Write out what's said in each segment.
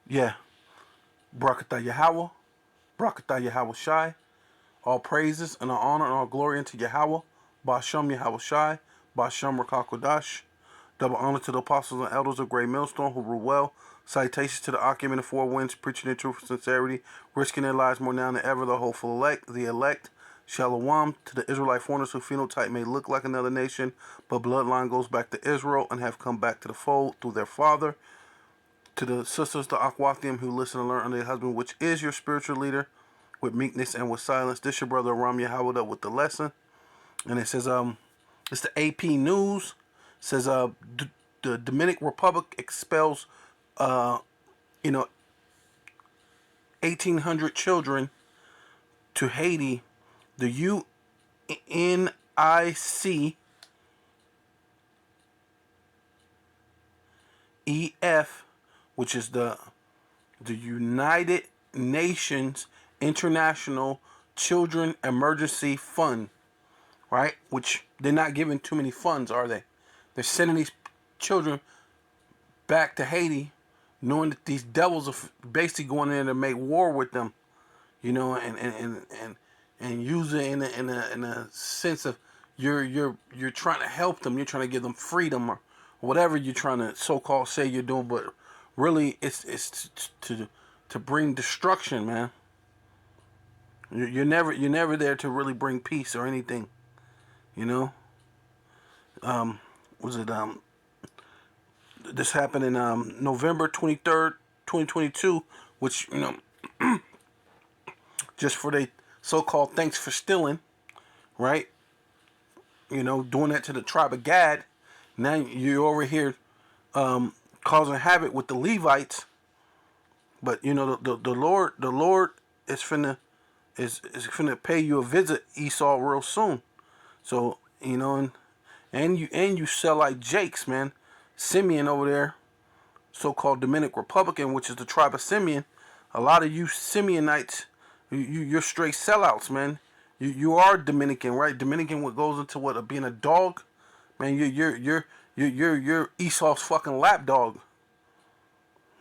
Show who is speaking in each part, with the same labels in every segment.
Speaker 1: Yeah. Barakatah Yahweh. Barakatah Yahweh Shai. All praises and all honor and all glory unto Yahweh. Bashem Yahweh Shai. Bashem Rakakodash. Double honor to the apostles and elders of Great Millstone who rule well. Salutations to the Akim in the four winds, preaching the truth and sincerity, risking their lives more now than ever. The hopeful elect, the elect. Shalom to the Israelite foreigners whose phenotype may look like another nation, but bloodline goes back to Israel and have come back to the fold through their father. To the sisters, the Aquathium, who listen and learn under their husband, which is your spiritual leader, with meekness and with silence. This your brother Ram Yahweh with the lesson. And it says, it's the AP News. It says, the Dominican Republic expels, uh, you know, 1,800 children to Haiti. The UNICEF, which is the United Nations International Children Emergency Fund, right? Which they're not giving too many funds, are they? They're sending these children back to Haiti, knowing that these devils are basically going in to make war with them, you know, and use it in a sense of you're trying to help them, you're trying to give them freedom or whatever you're trying to so-called say you're doing, but really it's to bring destruction, man. You're never there to really bring peace or anything, you know. Was it this happened in November 23rd, 2022, which, you know, just for the so-called thanks for stealing, right? You know, doing that to the tribe of Gad. Now you're over here causing havoc with the Levites, but you know the Lord is finna pay you a visit, Esau, real soon. So you know, and you sell like Jakes, man. Simeon over there, so-called Dominican Republican, which is the tribe of Simeon. A lot of you Simeonites, you're straight sellouts, man. You are Dominican, right? Dominican, what goes into what being a dog, man. You're Esau's fucking lapdog.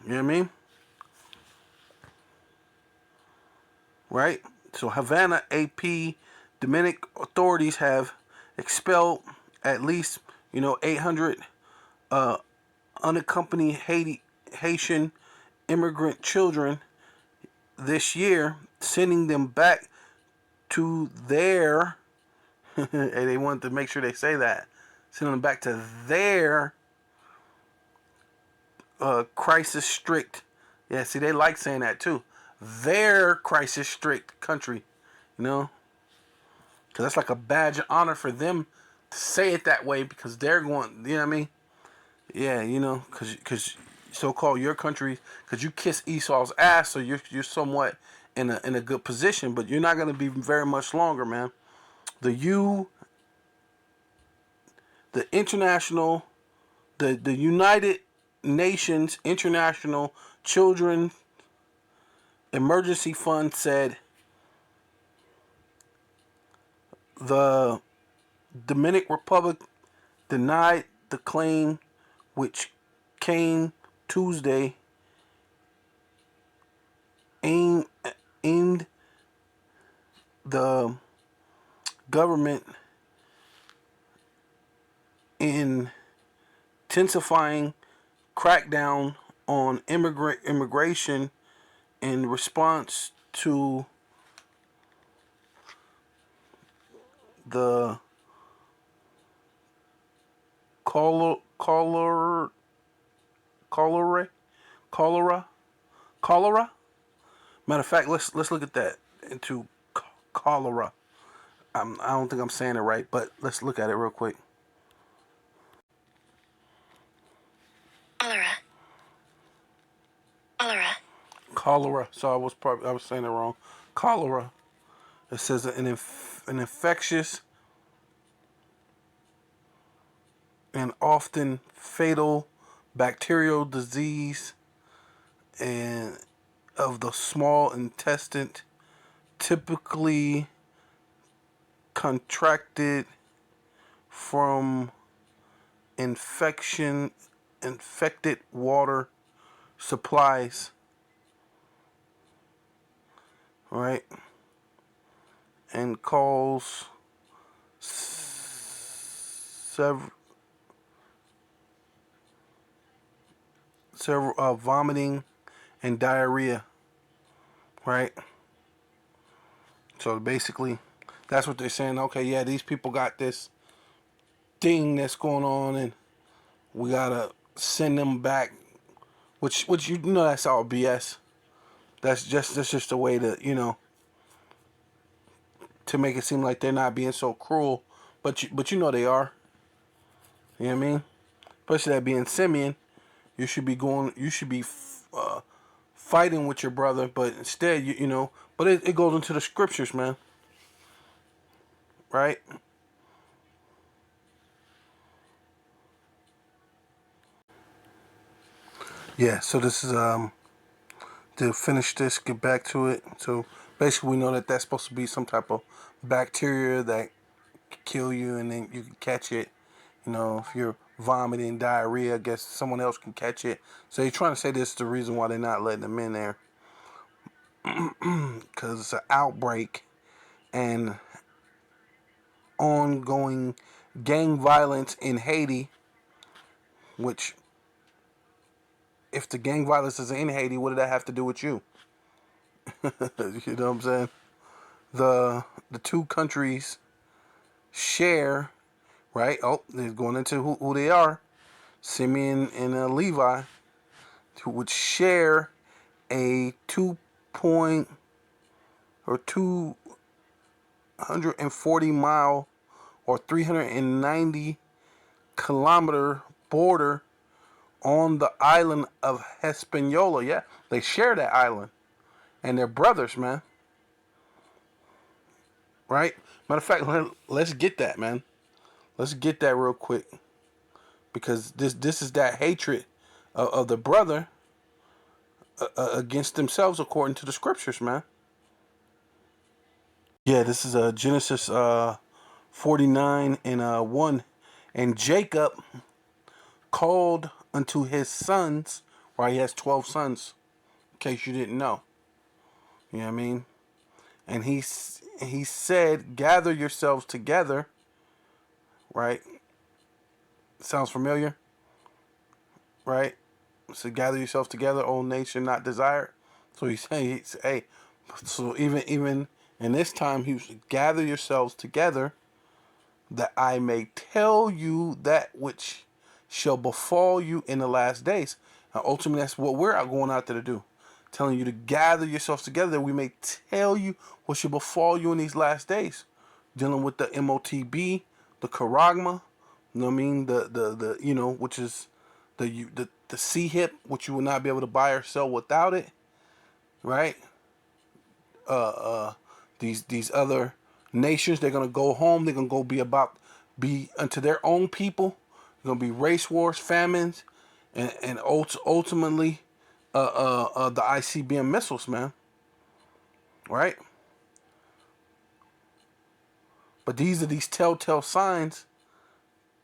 Speaker 1: You know what I mean? Right? So Havana AP Dominican authorities have expelled at least 800 uh, unaccompanied Haitian immigrant children this year, sending them back to their and they wanted to make sure they say that, sending them back to their crisis strict. Yeah, see, they like saying that too. Their crisis strict country, you know, because that's like a badge of honor for them to say it that way because they're going. You know what I mean? Yeah, you know, because so-called your country, because you kiss Esau's ass, so you're somewhat in a good position, but you're not gonna be very much longer, man. The U, the international, the United Nations International Children Emergency Fund said the Dominican Republic denied the claim, which came Tuesday, aimed the government in intensifying crackdown on immigration in response to the cholera cholera cholera cholera. Matter of fact, let's look at that into cholera. I don't think I'm saying it right, but let's look at it real quick.
Speaker 2: Cholera. Cholera.
Speaker 1: Cholera. So I was saying it wrong. Cholera. It says an infectious and often fatal bacterial disease and of the small intestine, typically contracted from infected water supplies right? And calls several vomiting and diarrhea, right? So basically, that's what they're saying. Okay, yeah, these people got this thing that's going on, and we gotta send them back. Which you know that's all BS. That's just a way to to make it seem like they're not being so cruel, but you know they are. You know what I mean? Especially that being Simeon, you should be going. You should be fighting with your brother, but instead you know. But it goes into the scriptures, man. Right? Yeah. So this is to finish this, get back to it. So basically, we know that that's supposed to be some type of bacteria that can kill you, and then you can catch it. You know, if you're vomiting, diarrhea, I guess someone else can catch it. So you're trying to say this is the reason why they're not letting them in there, because it's an outbreak and ongoing gang violence in Haiti. Which, if the gang violence is in Haiti, what did that have to do with you? You know what I'm saying? The two countries share, right? Oh, they're going into who they are. Simeon and Levi, who would share a 2 or 240 mile or 390 kilometer border on the island of Hispaniola. Yeah, they share that island, and they're brothers, man. Right? Matter of fact, let's get that, man. Let's get that real quick, because this is that hatred of the brother against themselves, according to the scriptures, man. Yeah, this is Genesis 49 and 1. And Jacob called unto his sons, right? He has 12 sons, in case you didn't know. You know what I mean? And he said, gather yourselves together, right? Sounds familiar, right? So gather yourselves together, O nation not desired. So he's hey, so even in this time, he was gather yourselves together, that I may tell you that which shall befall you in the last days. Now, ultimately, that's what we're out going out there to do. Telling you to gather yourselves together that we may tell you what shall befall you in these last days. Dealing with the MOTB, the charagma, you know what I mean? The which is the C hip, which you will not be able to buy or sell without it, right? uh, uh, these other nations. They're gonna go home. They're gonna be unto their own people. They're gonna be race wars, famines, and ultimately the ICBM missiles, man. Right? But these are these telltale signs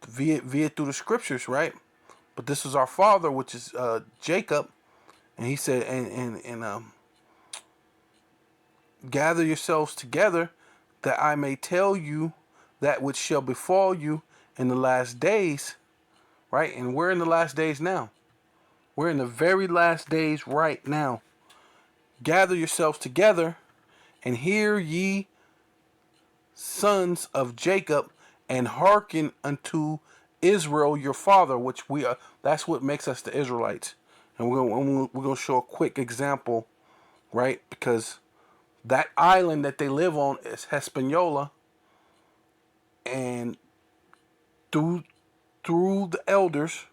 Speaker 1: via through the scriptures, right? But this is our father, which is Jacob, and he said, and gather yourselves together, that I may tell you that which shall befall you in the last days, right? And we're in the last days now. We're in the very last days right now. Gather yourselves together, and hear ye, sons of Jacob, and hearken unto Israel your father, which we are. That's what makes us the Israelites. And we're gonna show a quick example, right? Because that island that they live on is Hispaniola, and through the elders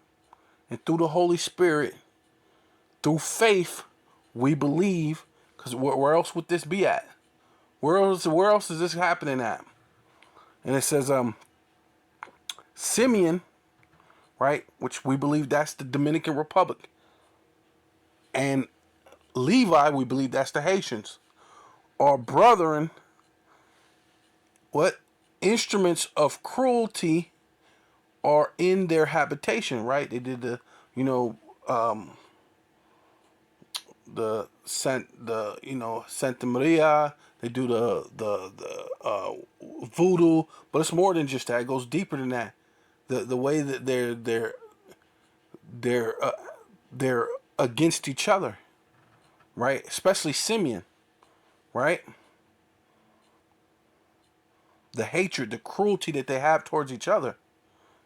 Speaker 1: and through the Holy Spirit, through faith, we believe. Because where else would this be at? Where else is this happening at? And it says Simeon, right, which we believe that's the Dominican Republic, and Levi, we believe that's the Haitians, are brethren, what, instruments of cruelty are in their habitation, right? They did the, you know, Santa Maria. They do the voodoo, but it's more than just that. It goes deeper than that. The way that they're they're against each other, right? Especially Simeon, right? The hatred, the cruelty that they have towards each other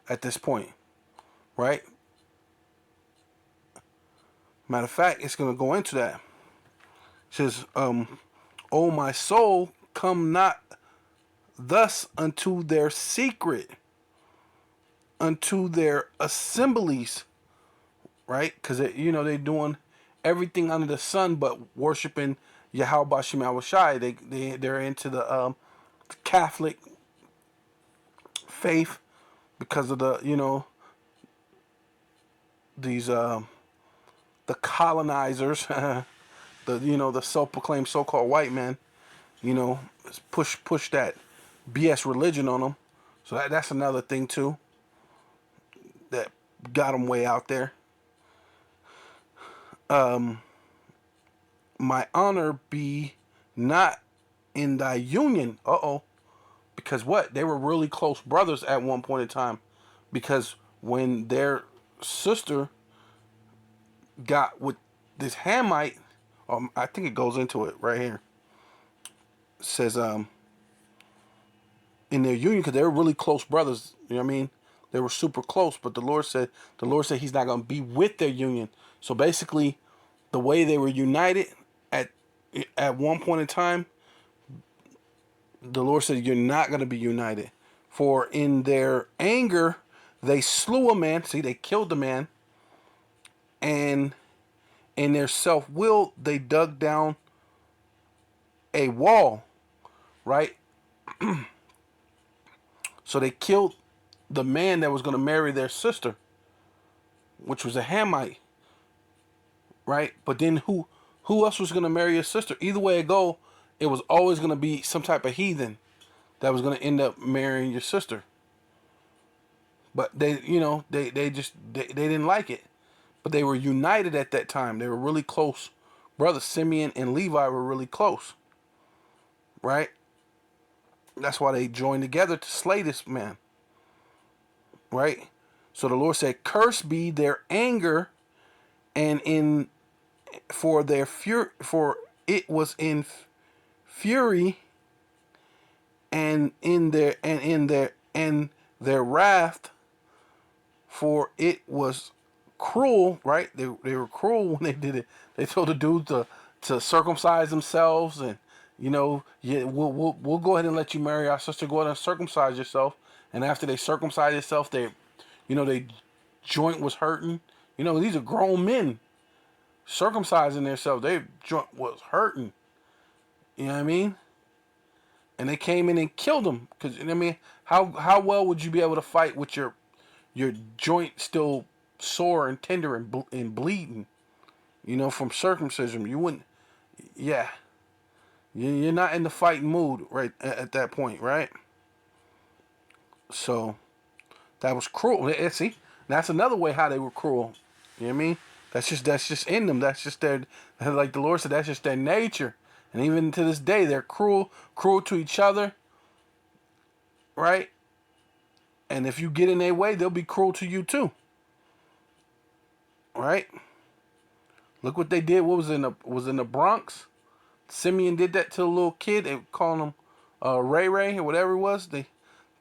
Speaker 1: at this point, right? Matter of fact, it's gonna go into that. It says, "O my soul, come not thus unto their secret, unto their assemblies," right? Because they're doing everything under the sun, but worshiping Yahweh Bashim Awashai. They're into the Catholic faith because of these the colonizers, the self-proclaimed so-called white men, push that BS religion on them. So that's another thing too that got them way out there. My honor be not in thy union. Because what? They were really close brothers at one point in time. Because when their sister got with this Hamite, I think it goes into it right here. It says in their union, because they were really close brothers. You know what I mean? They were super close, but the Lord said He's not going to be with their union. So basically, the way they were united at one point in time, the Lord said, you're not going to be united. For in their anger, they slew a man. See, they killed the man. And in their self-will, they dug down a wall, right? So they killed the man that was going to marry their sister, which was a Hamite, right? But then who else was going to marry your sister? Either way it go, it was always going to be some type of heathen that was going to end up marrying your sister. But they didn't like it. But they were united at that time. They were really close. Brothers Simeon and Levi were really close. Right? That's why they joined together to slay this man. Right? So the Lord said, "Cursed be their anger, and for it was in fury, and in their wrath, for it was cruel." Right? They were cruel when they did it. They told the dude to circumcise themselves, and we'll go ahead and let you marry our sister. Go ahead and circumcise yourself. And after they circumcised themselves, they joint was hurting. These are grown men circumcising themselves. Their joint was hurting. You know what I mean? And they came in and killed them. Because how well would you be able to fight with your joint still sore and tender and bleeding? From circumcision, you wouldn't. Yeah, you're not in the fighting mood right at that point, right? So that was cruel. See, that's another way how they were cruel. You know what I mean? That's just in them. That's just their, like the Lord said, that's just their nature. And even to this day, they're cruel to each other, right? And if you get in their way, they'll be cruel to you too, right? Look what they did. What was in the Bronx? Simeon did that to a little kid. They were calling him Ray Ray or whatever it was.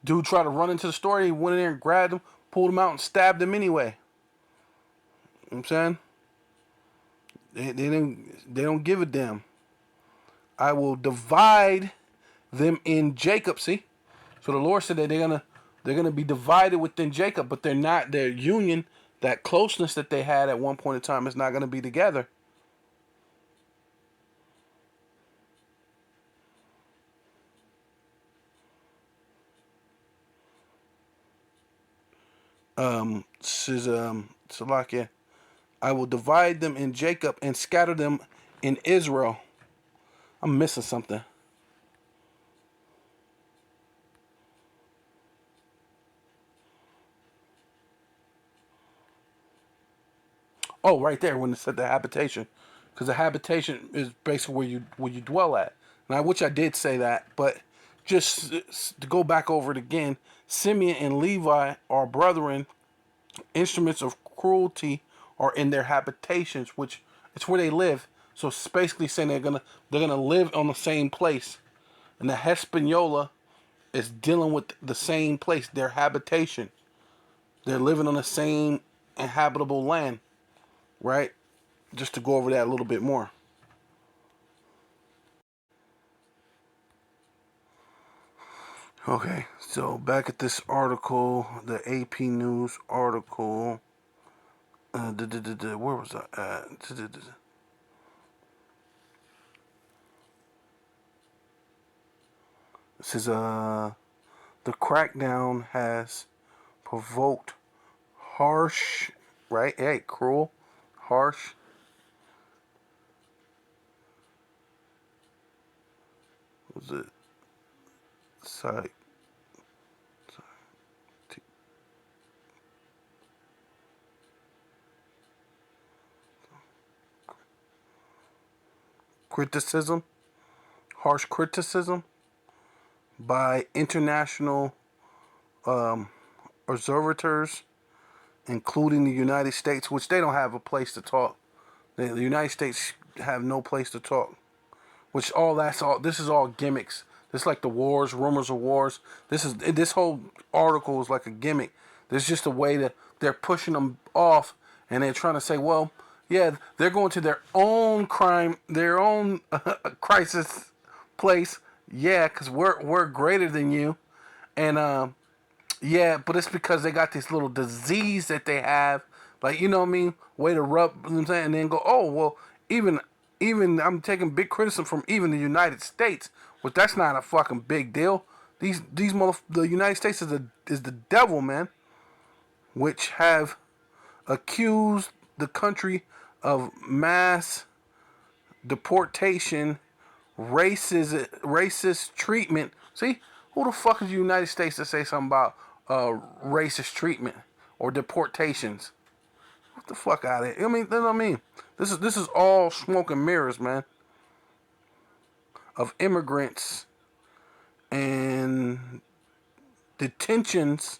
Speaker 1: Dude tried to run into the store. He went in there and grabbed him, pulled him out, and stabbed him anyway. You know what I'm saying? They don't give a damn. I will divide them in Jacob. See? So the Lord said that they're gonna be divided within Jacob, but they're not. Their union, that closeness that they had at one point in time, is not gonna be together. Says Salakia, I will divide them in Jacob and scatter them in Israel. I'm missing something. Oh, right there when it said the habitation. because the habitation is basically where you dwell at. Now, which I did say that, but just to go back over it again, Simeon and Levi are brethren. Instruments of cruelty are in their habitations, which it's where they live. So it's basically saying they're gonna live on the same place, and the Hispaniola is dealing with the same place, their habitation. They're living on the same inhabitable land, right? Just to go over that a little bit more. Okay, so back at this article, the AP News article. Where was I at? It says, the crackdown has provoked harsh, right? Hey, cruel, harsh. Was it site? Criticism, harsh criticism by international observators, including the United States, which they don't have a place to talk. The United States have no place to talk. Which this is all gimmicks. This is like the wars, rumors of wars. This whole article is like a gimmick. There's just a way that they're pushing them off, and they're trying to say, well, yeah, they're going to their own crime, their own crisis place. Yeah, because we're greater than you, and yeah, but it's because they got this little disease that they have. Like, you know what I mean? Way to rub, you know what I'm saying? And then go, oh, well, even I'm taking big criticism from even the United States, which that's not a fucking big deal. The United States is the devil, man, which have accused the country of mass deportation, racist treatment. See, who the fuck is the United States to say something about racist treatment or deportations? What the fuck out of here? I mean, you know what I mean? This is all smoke and mirrors, man. Of immigrants and detentions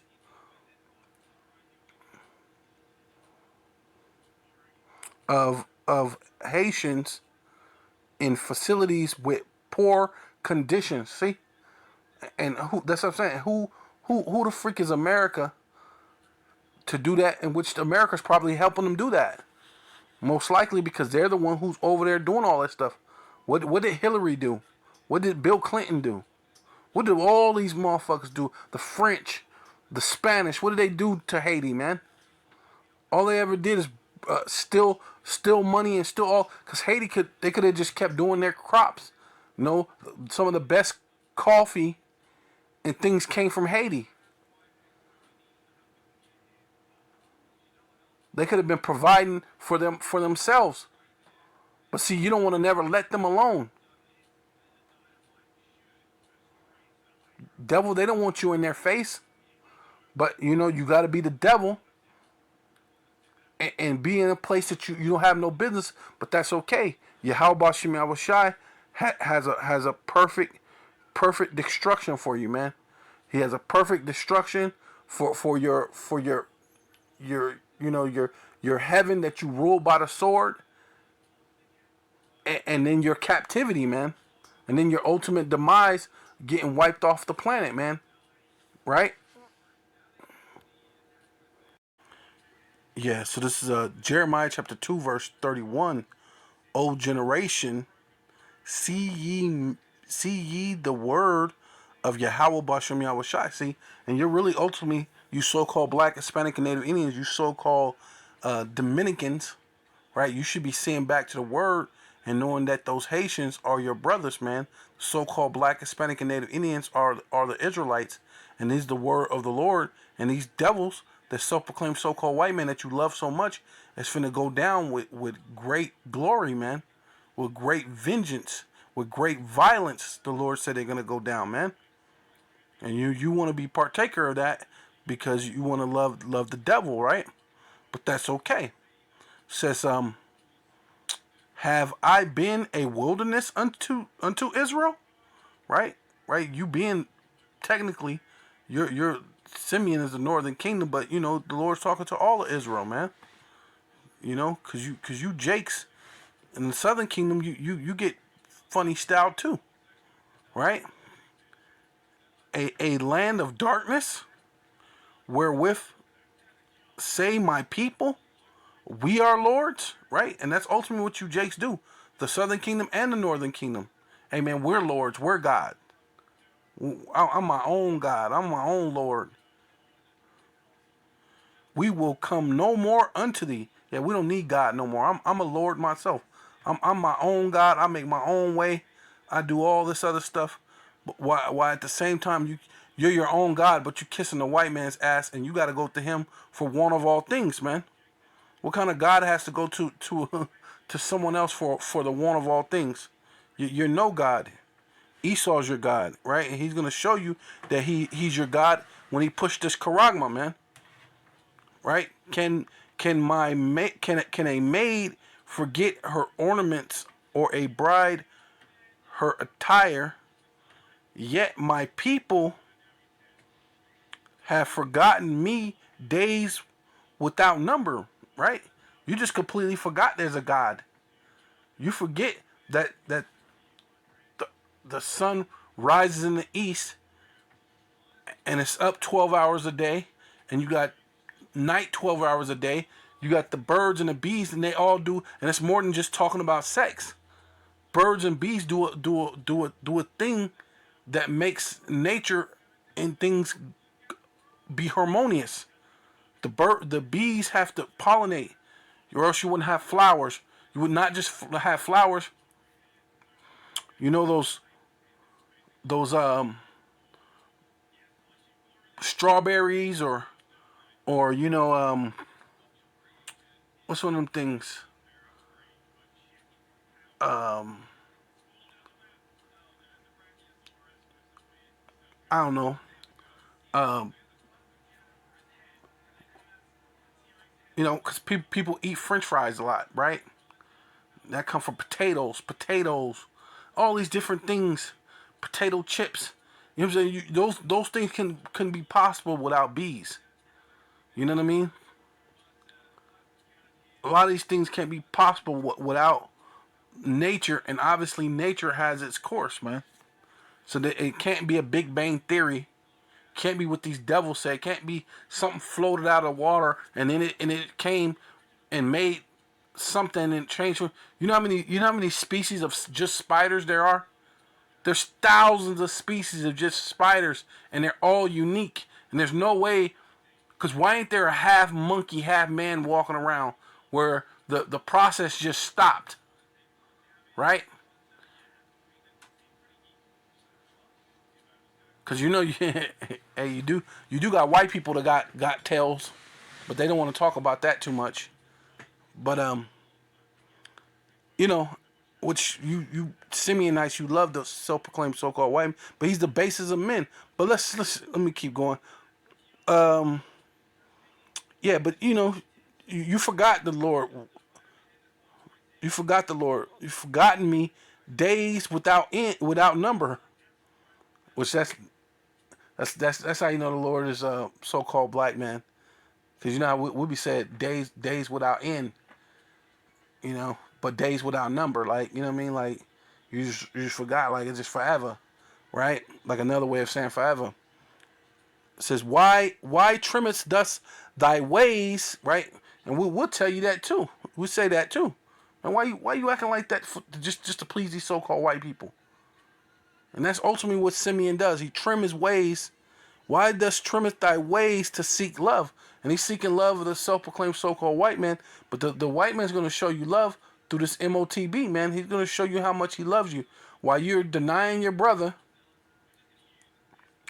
Speaker 1: of Haitians in facilities with poor conditions. See, and that's what I'm saying. Who the freak is America to do that? In which America's probably helping them do that. Most likely because they're the one who's over there doing all that stuff. What did Hillary do? What did Bill Clinton do? What did all these motherfuckers do? The French, the Spanish. What did they do to Haiti, man? All they ever did is steal money and steal all. Because Haiti could have just kept doing their crops. You know, some of the best coffee and things came from Haiti. They could have been providing for themselves. But see, you don't want to never let them alone. Devil, they don't want you in their face. But you know, you got to be the devil and be in a place that you don't have no business. But that's okay. Yahweh Shemi Shai has a perfect destruction for you, man. He has a perfect destruction for your your heaven that you rule by the sword, and then your captivity, man, and then your ultimate demise, getting wiped off the planet, man. Right? Yeah. So this is Jeremiah chapter 2 verse 31. O generation, see ye the word of Yahweh Bashem Yahweh Shai. See, and you're really ultimately, you so-called Black, Hispanic, and Native Indians, you so-called Dominicans, right? You should be seeing back to the word and knowing that those Haitians are your brothers, man. So-called Black, Hispanic, and Native Indians are the Israelites, and this is the word of the Lord. And these devils that self-proclaimed so-called white men that you love so much is finna go down with great glory, man, with great vengeance, with great violence. The Lord said they're gonna go down, man. And you want to be partaker of that because you want to love the devil, right? But that's okay. It says have I been a wilderness unto Israel? Right? Right? You being technically, you're Simeon is the northern kingdom, but you know the Lord's talking to all of Israel, man. You know, cause you Jakes in the southern kingdom, you get funny style too, right? A land of darkness wherewith say my people, we are lords, right? And that's ultimately what you Jakes do. The southern kingdom and the northern kingdom. Hey man, we're lords, we're God. I'm my own God, I'm my own Lord. We will come no more unto thee. Yeah, we don't need God no more. I'm a Lord myself. I'm my own God. I make my own way. I do all this other stuff. But why at the same time you're your own God, but you kissing the white man's ass and you got to go to him for one of all things, man. What kind of God has to go to to someone else for the one of all things? You're no God. Esau's your God, right? And he's gonna show you that he's your God when he pushed this charagma, man. Right? Can a maid forget her ornaments or a bride her attire? Yet my people have forgotten me days without number. Right? You just completely forgot there's a God. You forget that the sun rises in the east and it's up 12 hours a day, and you got night 12 hours a day. You got the birds and the bees, and they all do, and it's more than just talking about sex. Birds and bees do a thing that makes nature and things be harmonious. The bees have to pollinate, or else you wouldn't have flowers. You would not just have flowers. You know those strawberries or you know what's one of them things? Um, I don't know. Um, you know, because people eat French fries a lot, right? That come from potatoes, all these different things, potato chips. You know what I'm saying? Those things can be possible without bees. You know what I mean? A lot of these things can't be possible without nature, and obviously nature has its course, man. So that it can't be a Big Bang theory. Can't be what these devils say. Can't be something floated out of water and then it came and made something and changed. You know how many species of just spiders there are? There's thousands of species of just spiders, and they're all unique. And there's no way, because why ain't there a half monkey, half man walking around where the process just stopped, right? Because you know, hey, you do got white people that got tails, but they don't want to talk about that too much. But you know, which you Simeonites, you love the self-proclaimed so-called white man, but he's the basis of men. But let me keep going. Um, yeah, but you know, you forgot the Lord. You forgot the Lord. You've forgotten me days without end, without number. Which that's how you know the Lord is a so-called black man. Because you know how we be said days without end. You know, but days without number. Like you know what I mean. Like you just forgot. Like it's just forever, right? Like another way of saying forever. It says why trimmest thus thy ways, right? And we'll tell you that too. We say that too. And why you acting like that just to please these so-called white people? And that's ultimately what Simeon does. He trim his ways. Why does trimmeth thy ways to seek love? And he's seeking love of the self-proclaimed so-called white man. But the white man's going to show you love through this MOTB, man. He's going to show you how much he loves you. While you're denying your brother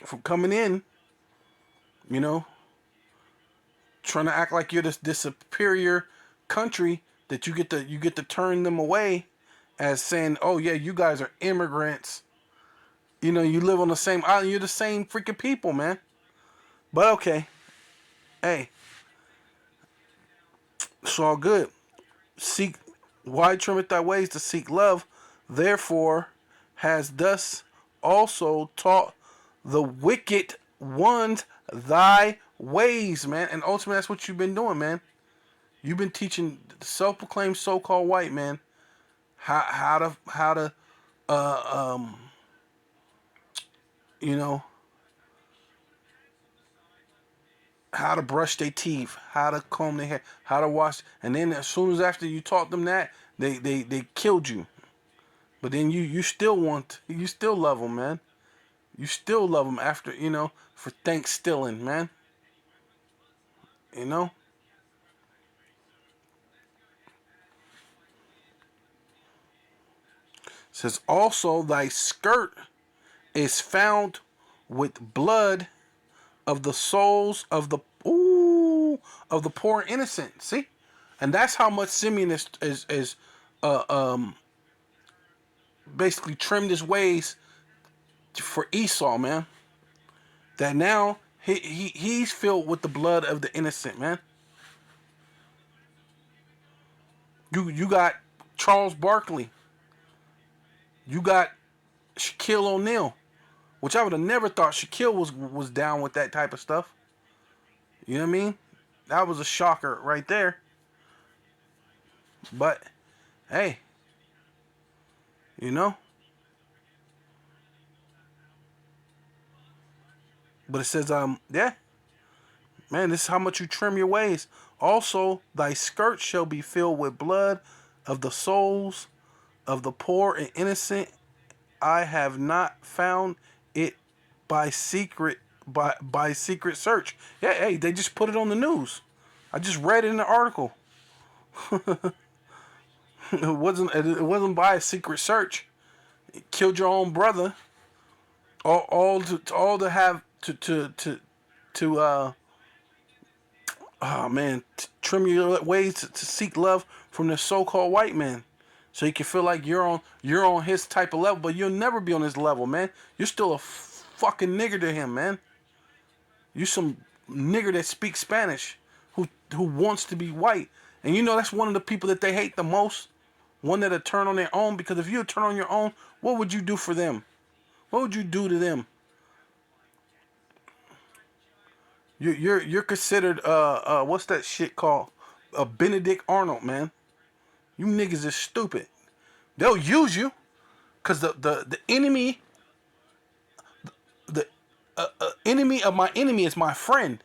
Speaker 1: from coming in, you know, trying to act like you're this superior country that you get to turn them away as saying, oh yeah, you guys are immigrants. You know, you live on the same island. You're the same freaking people, man. But okay, hey, it's all good. Seek Why trimmeth thy ways to seek love? Therefore has thus also taught the wicked ones thy ways, man. And ultimately, that's what you've been doing, man. You've been teaching self-proclaimed so-called white man how to uh um you know how to brush their teeth, how to comb their hair, how to wash, and then as soon as after you taught them that, they killed you. But then you still you still love them, man. You still love them after, for thanks stealing, man. You know? It says, also thy skirt is found with blood of the souls of the of the poor and innocent. See? And that's how much Simeon is uh, um basically trimmed his ways for Esau, man. That now he's filled with the blood of the innocent, man. You got Charles Barkley. You got Shaquille O'Neal, which I would have never thought Shaquille was down with that type of stuff. You know what I mean? That was a shocker right there. But hey, you know. But it says, yeah, man, this is how much you trim your ways. Also, thy skirt shall be filled with blood of the souls of the poor and innocent. I have not found it by secret search. Yeah, hey, they just put it on the news. I just read it in the article. It wasn't by a secret search. It killed your own brother. All to have to oh man, trim your ways to seek love from the so-called white man, so you can feel like you're on his type of level, but you'll never be on his level, man. You're still a fucking nigger to him, man. You some nigger that speaks Spanish, who wants to be white, and that's one of the people that they hate the most. One that'll turn on their own, because if you turn on your own, what would you do for them? What would you do to them? You're considered what's that shit called? A Benedict Arnold, man. You niggas is stupid. They'll use you because the enemy of my enemy is my friend.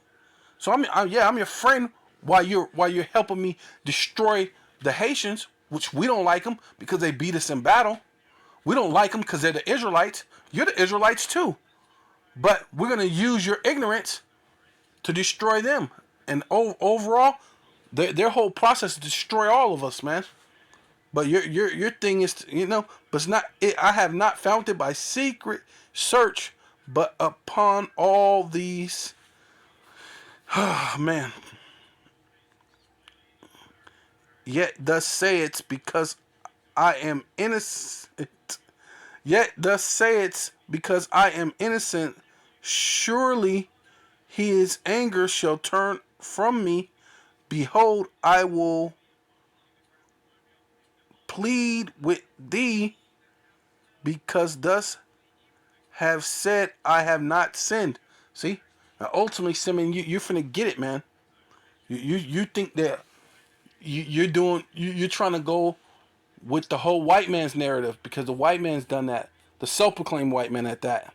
Speaker 1: So I'm your friend while you're helping me destroy the Haitians, which we don't like them because they beat us in battle. We don't like them because they're the Israelites. You're the Israelites too. But we're gonna use your ignorance to destroy them. And overall, their whole process is to destroy all of us, man. But your thing is, but it's not. I have not found it by secret search, but upon all these, man. Yet thus say it's because I am innocent. Yet thus say it's because I am innocent. Surely his anger shall turn from me. Behold, I will plead with thee, because thus have said I have not sinned. See? Now ultimately, Simeon, you're finna get it, man. You think that you're trying to go with the whole white man's narrative, because the white man's done that. The self-proclaimed white man at that.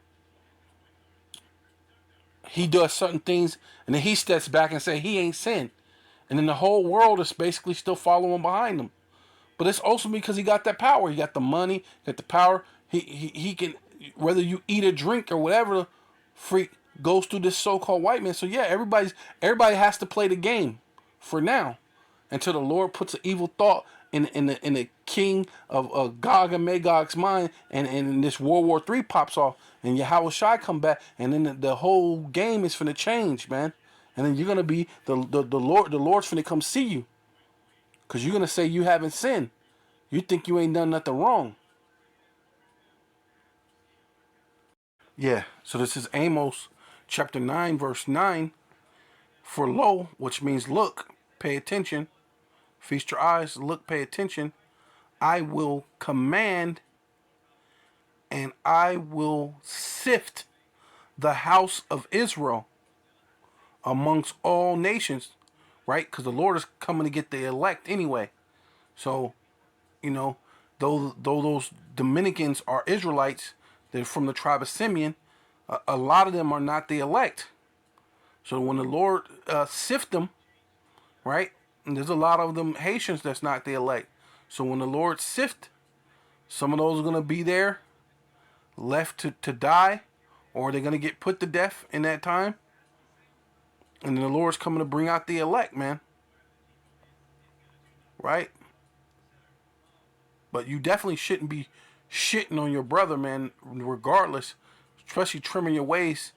Speaker 1: He does certain things, and then he steps back and say he ain't sinned, and then the whole world is basically still following behind him. But it's also because he got that power. He got the money, got the power. He can, whether you eat or drink or whatever, freak goes through this so-called white man. So yeah, everybody has to play the game for now, until the Lord puts an evil thought in the king of Gog and Magog's mind, and this World War III pops off, and Yahweh Shai come back, and then the whole game is finna change, man. And then you're gonna be the Lord's finna come see you, because you're gonna say you haven't sinned. You think you ain't done nothing wrong. Yeah. So this is Amos chapter 9, verse 9. For lo, which means look, pay attention, feast your eyes, look, pay attention. I will command and I will sift the house of Israel amongst all nations, right? Because the Lord is coming to get the elect anyway. So, you know, though those Dominicans are Israelites, they're from the tribe of Simeon, a lot of them are not the elect. So when the Lord sift them, right? And there's a lot of them Haitians that's not the elect. So when the Lord sift, some of those are going to be there, left to die, or they're going to get put to death in that time. And then the Lord's coming to bring out the elect, man. Right? But you definitely shouldn't be shitting on your brother, man, regardless. Especially trimming your ways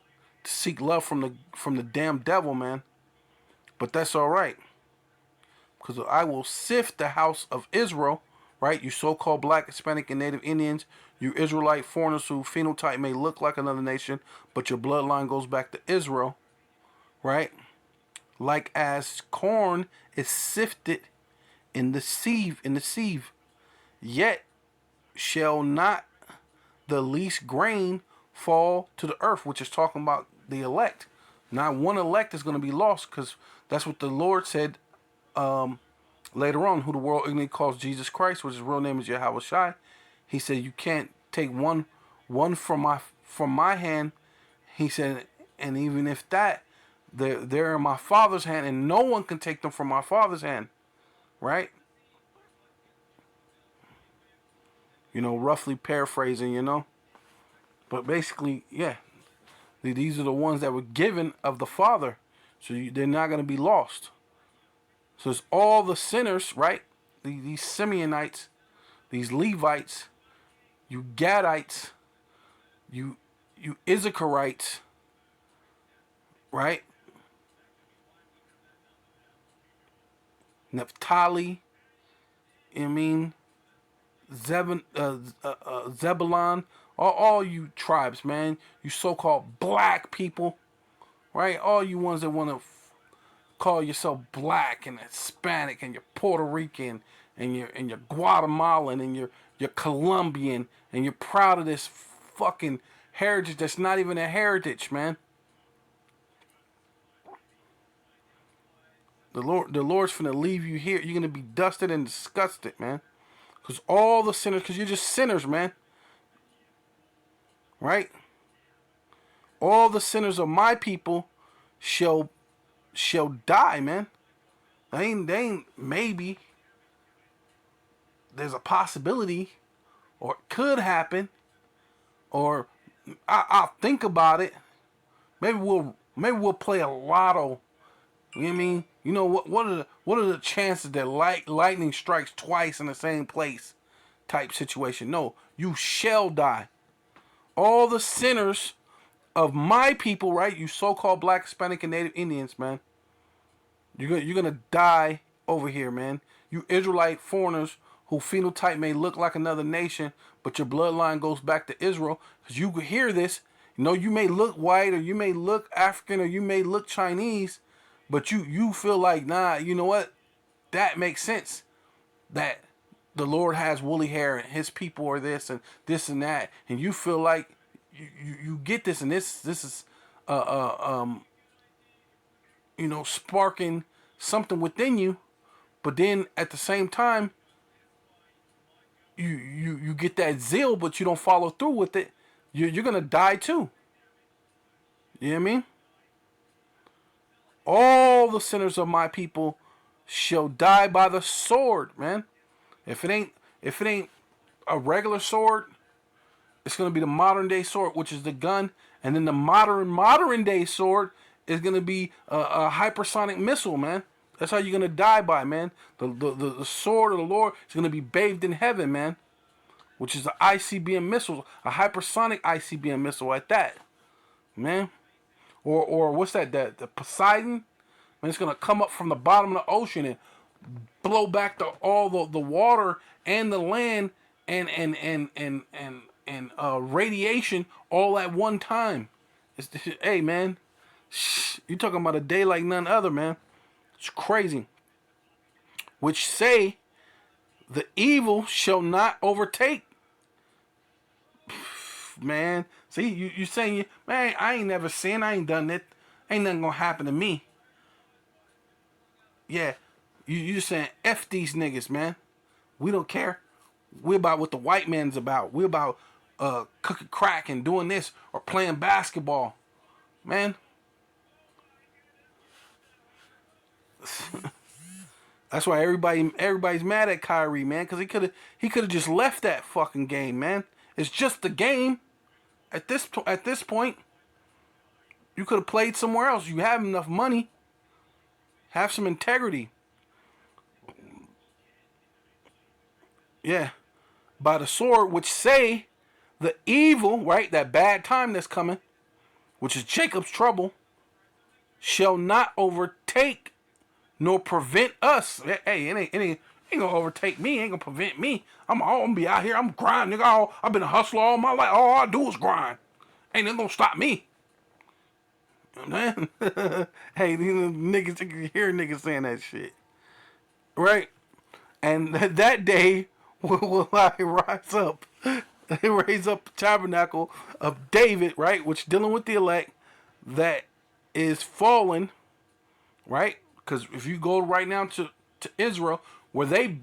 Speaker 1: to seek love from the damn devil, man. But that's all right. Because I will sift the house of Israel, right? You so-called black, Hispanic, and Native Indians, you Israelite foreigners whose phenotype may look like another nation, but your bloodline goes back to Israel, right? Like as corn is sifted in the sieve, yet shall not the least grain fall to the earth, which is talking about the elect. Not one elect is going to be lost, because that's what the Lord said later on, who the world ignorantly calls Jesus Christ, which his real name is Yahweh Shai. He said, you can't take one from my hand. He said, and even if that, they're in my Father's hand, and no one can take them from my Father's hand. Right? Roughly paraphrasing, But basically, yeah, these are the ones that were given of the Father. So they're not going to be lost. So it's all the sinners, right? These Simeonites, these Levites, you Gadites, you Issacharites, right? Naphtali, Zebulon, all you tribes, man. You so-called black people, right? All you ones that want to call yourself black and Hispanic, and you're Puerto Rican, and you're Guatemalan, and you're Colombian, and you're proud of this fucking heritage that's not even a heritage, man. The Lord's finna leave you here. You're gonna be dusted and disgusted, man. Cause all the sinners, cause you're just sinners, man. Right? All the sinners of my people shall die, man. They ain't maybe. There's a possibility, or it could happen, or I'll think about it. Maybe we'll play a lotto. You know what I mean? What are the chances that lightning strikes twice in the same place? Type situation. No, you shall die. All the sinners of my people, right? You so-called black, Hispanic, and Native Indians, man. You're gonna die over here, man. You Israelite foreigners whose phenotype may look like another nation, but your bloodline goes back to Israel. Because you hear this, you may look white, or you may look African, or you may look Chinese, but you feel like, nah, you know what? That makes sense. That the Lord has woolly hair, and his people are this and that, and you feel like you get this, and this is sparking something within you. But then at the same time, you get that zeal, but you don't follow through with it. You're gonna die too. You know what I mean? All the sinners of my people shall die by the sword, man. If it ain't a regular sword, it's gonna be the modern day sword, which is the gun, and then the modern day sword is gonna be a hypersonic missile, man. That's how you're gonna die by, man. The sword of the Lord is gonna be bathed in heaven, man, which is an ICBM missile, a hypersonic ICBM missile at that, man. Or what's that? The Poseidon, man, it's gonna come up from the bottom of the ocean and blow back all the water and the land and radiation all at one time. Hey, man, you talking about a day like none other, man. It's crazy. Which say The evil shall not overtake. Man, see, you saying, man, I ain't never sinned, I ain't done it. Ain't nothing gonna happen to me. Yeah, you saying F these niggas, man. We don't care. We're about what the white man's about. We're about cooking crack and doing this or playing basketball. Man. That's why everybody's mad at Kyrie, man, because he could have just left that fucking game, man. It's just the game. At this point, you could have played somewhere else. You have enough money. Have some integrity. Yeah. By the sword, which say the evil, right, that bad time that's coming, which is Jacob's trouble, shall not overtake nor prevent us. Hey, it ain't gonna overtake me. It ain't gonna prevent me. I'm gonna be out here. I'm grinding, nigga. I've been a hustler all my life. All I do is grind. Ain't nothing gonna stop me. Man. Hey, these niggas, you can hear niggas saying that shit. Right? And that day will I rise up. Raise up the tabernacle of David, right? Which dealing with the elect that is fallen, right? Because if you go right now to Israel, where they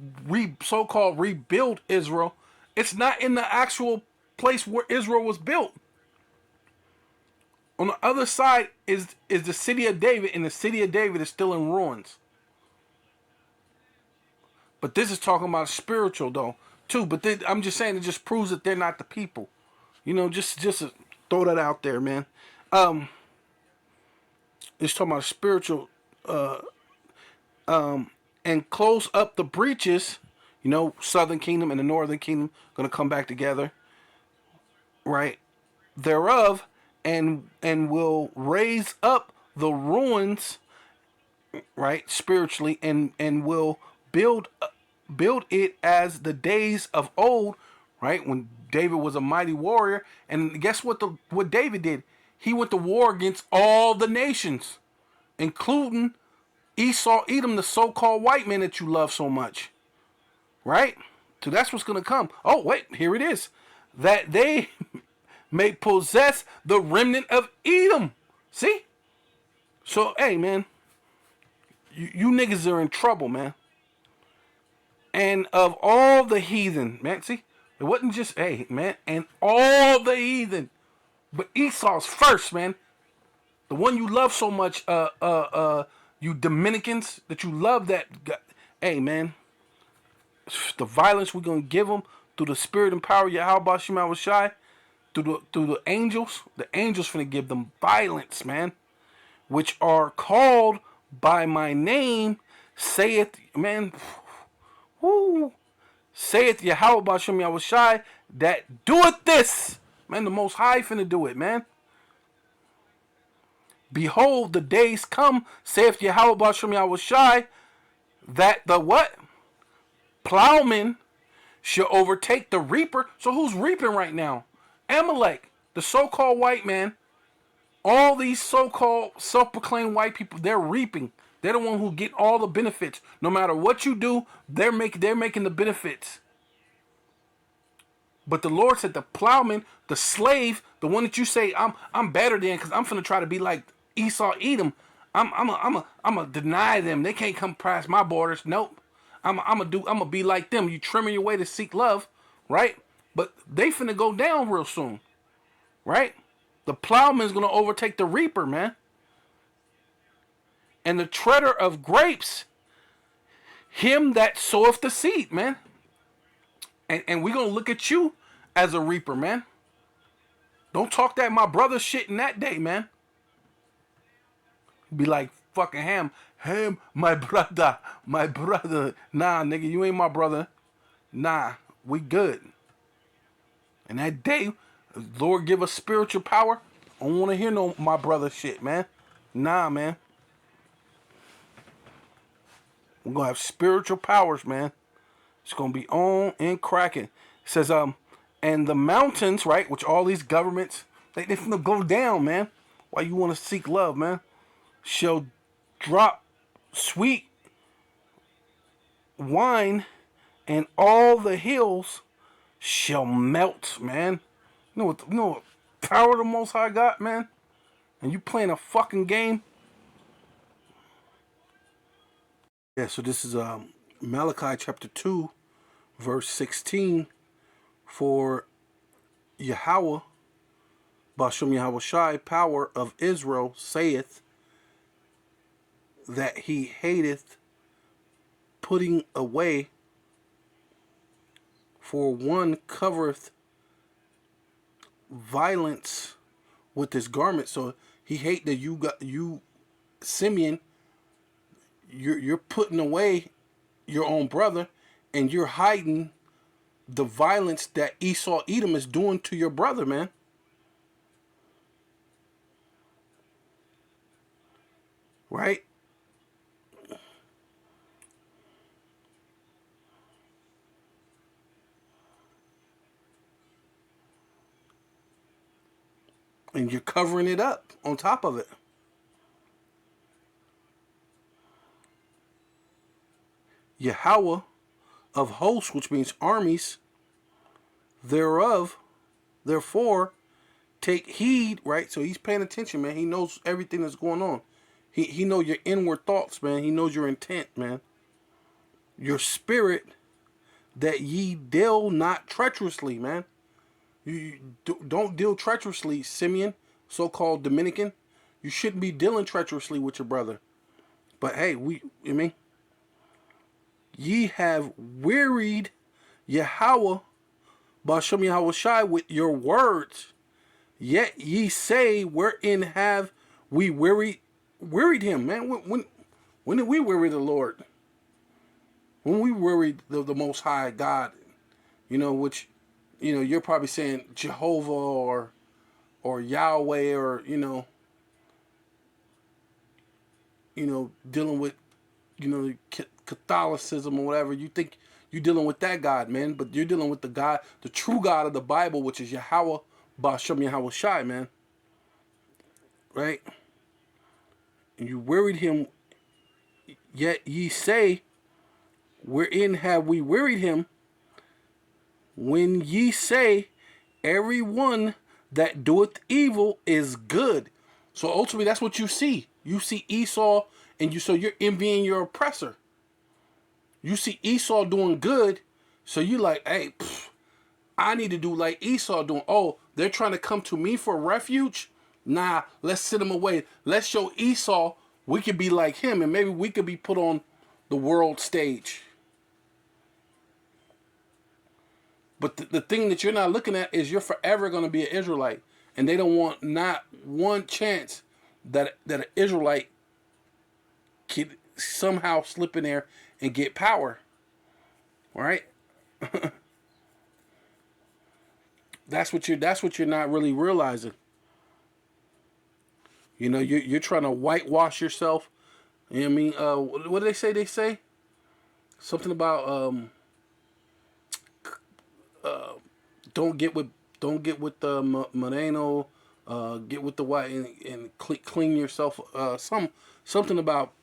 Speaker 1: so-called rebuild Israel, it's not in the actual place where Israel was built. On the other side is the city of David, and the city of David is still in ruins. But this is talking about spiritual, though, too. But I'm just saying, it just proves that they're not the people. You know, just throw that out there, man. It's talking about spiritual, and close up the breaches. You know, southern kingdom and the northern kingdom going to come back together, right? Thereof, and will raise up the ruins, right, spiritually, and will build it as the days of old, right, when David was a mighty warrior. And guess what David did? He went to war against all the nations, including Esau, Edom, the so-called white man that you love so much, right? So that's what's going to come. Oh, wait, here it is. That they may possess the remnant of Edom. See? So, hey, man, you niggas are in trouble, man. And of all the heathen, man, see? It wasn't just, hey, man, and all the heathen. But Esau's first, man. The one you love so much, you Dominicans, that you love that. Hey, man, the violence we're going to give them through the spirit and power of Yahweh Shema Shai, through the angels finna give them violence, man, which are called by my name, saith, man, whoo, saith Yahweh B'Shem Yahweh Shai, that doeth this. Man, the Most High finna do it, man. Behold, the days come, saith Yahweh B'Shem Yahweh Shai, that the what? Plowman shall overtake the reaper. So who's reaping right now? Amalek, the so-called white man. All these so-called self-proclaimed white people, they're reaping. They're the one who get all the benefits. No matter what you do, they're making the benefits. But the Lord said the plowman, the slave, the one that you say I'm better than because I'm finna try to be like Esau, Edom. I'm a deny them. They can't come past my borders. Nope. I'm gonna be like them. You trimming your way to seek love, right? But they finna go down real soon, right? The plowman's gonna overtake the reaper, man. And the treader of grapes, him that soweth the seed, man. And we're gonna look at you as a reaper, man. Don't talk that my brother shit in that day, man. Be like fucking Ham, my brother. Nah, nigga, you ain't my brother. Nah, we good. And that day, Lord give us spiritual power. I don't want to hear no my brother shit, man. Nah, man. We're going to have spiritual powers, man. It's going to be on and cracking. It says, and the mountains, right, which all these governments, they finna go down, man. Why you want to seek love, man? Shall drop sweet wine and all the hills shall melt, man. You know what power the Most High got, man? And you playing a fucking game? Yeah, so this is Malachi chapter 2, verse 16. For Yahweh, Bashem Yahweh Shai, power of Israel, saith that he hateth putting away, for one covereth violence with his garment. So he hate that you Simeon, you're putting away your own brother, and you're hiding the violence that Esau Edom is doing to your brother, man. Right? And you're covering it up on top of it. Yahweh of hosts, which means armies, thereof, therefore, take heed, right? So he's paying attention, man. He knows everything that's going on. He knows your inward thoughts, man. He knows your intent, man. Your spirit, that ye deal not treacherously, man. You don't deal treacherously, Simeon, so-called Dominican. You shouldn't be dealing treacherously with your brother. But hey, I mean, ye have wearied Yahweh, Bashem Yahweh Shai, with your words. Yet ye say, wherein have we wearied him, man? When did we weary the Lord? When we worried the Most High God, which, you're probably saying Jehovah or Yahweh, or dealing with Catholicism or whatever. You think you're dealing with that God, man, but you're dealing with the God, the true God of the Bible, which is Yahweh Bashem Yahweh Shai, man. Right? And you wearied him, yet ye say, wherein have we wearied him? When ye say, every one that doeth evil is good. So ultimately, that's what you see. You see Esau, and so you're envying your oppressor. You see Esau doing good, so you like, hey, I need to do like Esau doing. Oh, they're trying to come to me for refuge? Nah, let's send them away. Let's show Esau we could be like him, and maybe we could be put on the world stage. But the thing that you're not looking at is you're forever going to be an Israelite. And they don't want not one chance that an Israelite could somehow slip in there and get power. All right? That's what you're not really realizing. You're trying to whitewash yourself. You know what I mean? What do they say? They say something about don't get with the Moreno, get with the white, and clean yourself. Something about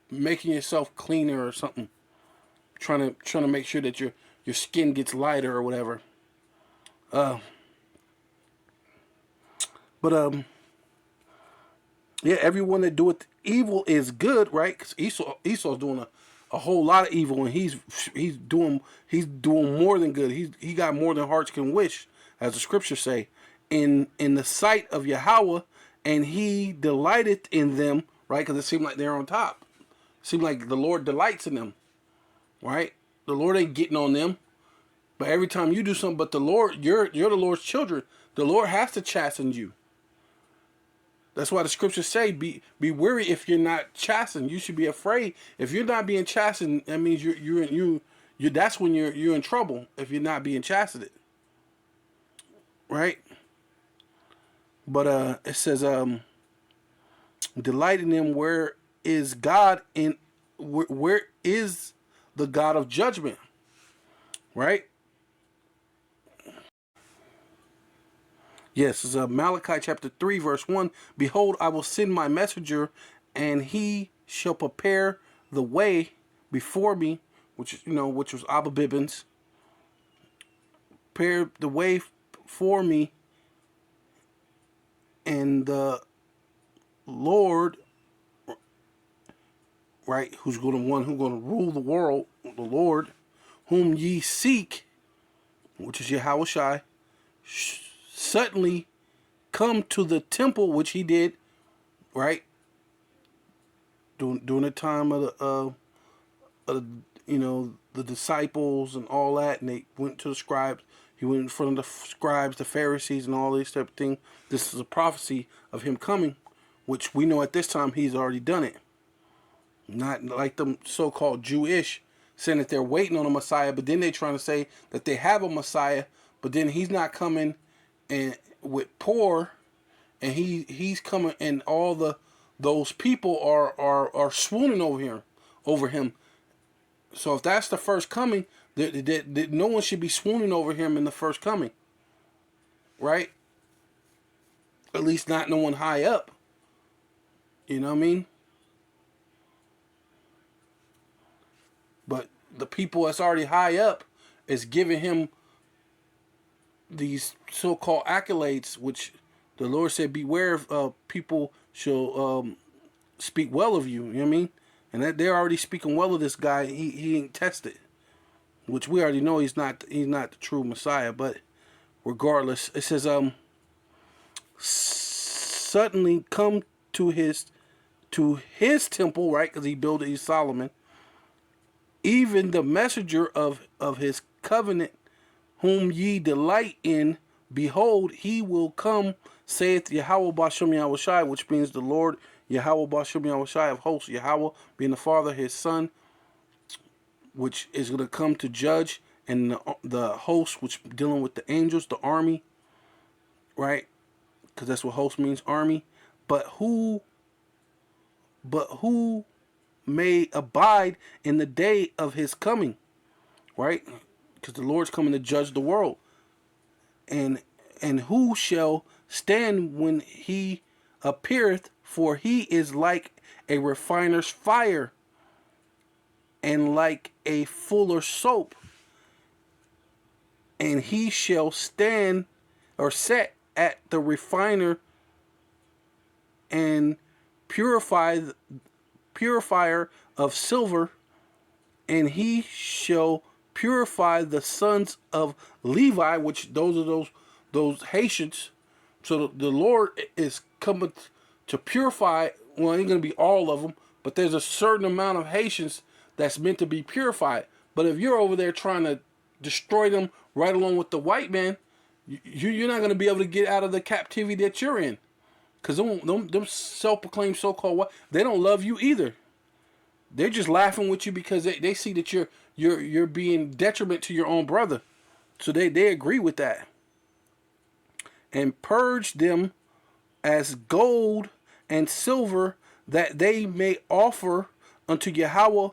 Speaker 1: making yourself cleaner or something. Trying to make sure that your skin gets lighter or whatever. But yeah, everyone that doeth evil is good, right? Because Esau's doing a whole lot of evil, and he's doing more than good. He got more than hearts can wish, as the scriptures say, in the sight of Yahweh, and he delighteth in them, right? Because it seemed like they're on top. It seemed like the Lord delights in them, right? The Lord ain't getting on them, but every time you do something, but the Lord, you're the Lord's children. The Lord has to chasten you. That's why the scriptures say, be weary if you're not chastened. You should be afraid. If you're not being chastened, that means you that's when you're in trouble, if you're not being chastened. Right? But it says, delight in him, where is God in where is the God of judgment? Right? Yes, it's Malachi chapter 3, verse 1. Behold, I will send my messenger, and he shall prepare the way before me, which was Abba Bibbins, prepared the way for me, and the Lord, right, who's going to rule the world, the Lord, whom ye seek, which is Yahweh Shai, suddenly come to the temple, which he did, right, during the time of the disciples and all that, and they went to the scribes. He went in front of the scribes, the Pharisees, and all these type of things. This is a prophecy of him coming, which we know at this time he's already done it. Not like them so-called Jewish saying that they're waiting on a Messiah, but then they're trying to say that they have a Messiah, but then he's not coming and with poor, and he's coming, and all those people are swooning over him. So if that's the first coming, no one should be swooning over him in the first coming, right? At least not no one high up. You know what I mean? But the people that's already high up is giving him these so-called accolades, which the Lord said, beware of people shall speak well of you. You know what I mean? And that they're already speaking well of this guy. He ain't tested, which we already know he's not the true Messiah. But regardless, it says suddenly come to his temple, right? Because he built it, he's Solomon. Even the messenger of his covenant, whom ye delight in, behold, he will come, saith Yahweh Bashem Yahweh Shai, which means the Lord Yahweh Bashem Yahweh Shai of hosts, Yahweh being the Father, his Son, which is going to come to judge, and the host, which dealing with the angels, the army, right? Because that's what host means, army. But who may abide in the day of his coming, right? Because the Lord's coming to judge the world. And who shall stand when he appeareth? For he is like a refiner's fire, and like a fuller's soap. And he shall stand or set at the refiner and purifier of silver, and he shall purify the sons of Levi, which those are those Haitians. So the Lord is coming to purify. Well, it ain't going to be all of them, but there's a certain amount of Haitians that's meant to be purified. But if you're over there trying to destroy them right along with the white man, you're not going to be able to get out of the captivity that you're in. Because them self-proclaimed so-called white, they don't love you either. They're just laughing with you because they see that you're being detriment to your own brother. So they agree with that. And purge them as gold and silver, that they may offer unto Yahweh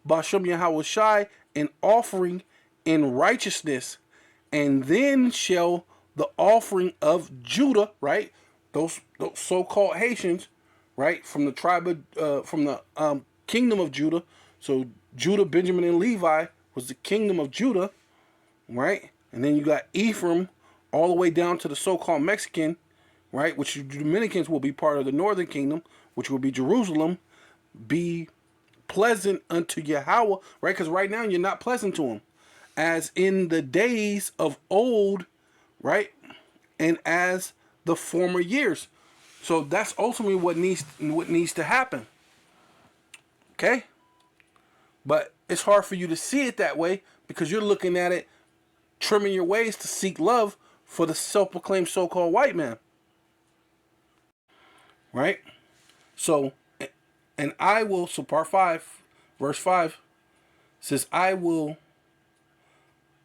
Speaker 1: Bashem Yahweh Shai an offering in righteousness. And then shall the offering of Judah, right? Those so-called Haitians, right? From the tribe of, from the kingdom of Judah. So Judah, Benjamin, and Levi was the kingdom of Judah, right? And then you got Ephraim all the way down to the so-called Mexican, right? Which the Dominicans will be part of the northern kingdom, which will be Jerusalem. Be pleasant unto Yahweh, right? Because right now you're not pleasant to him, as in the days of old, right? And as the former years. So that's ultimately what needs to happen. Okay? But it's hard for you to see it that way because you're looking at it, trimming your ways to seek love for the self-proclaimed so-called white man. Right? So, and I will, so part 5, verse 5 says, I will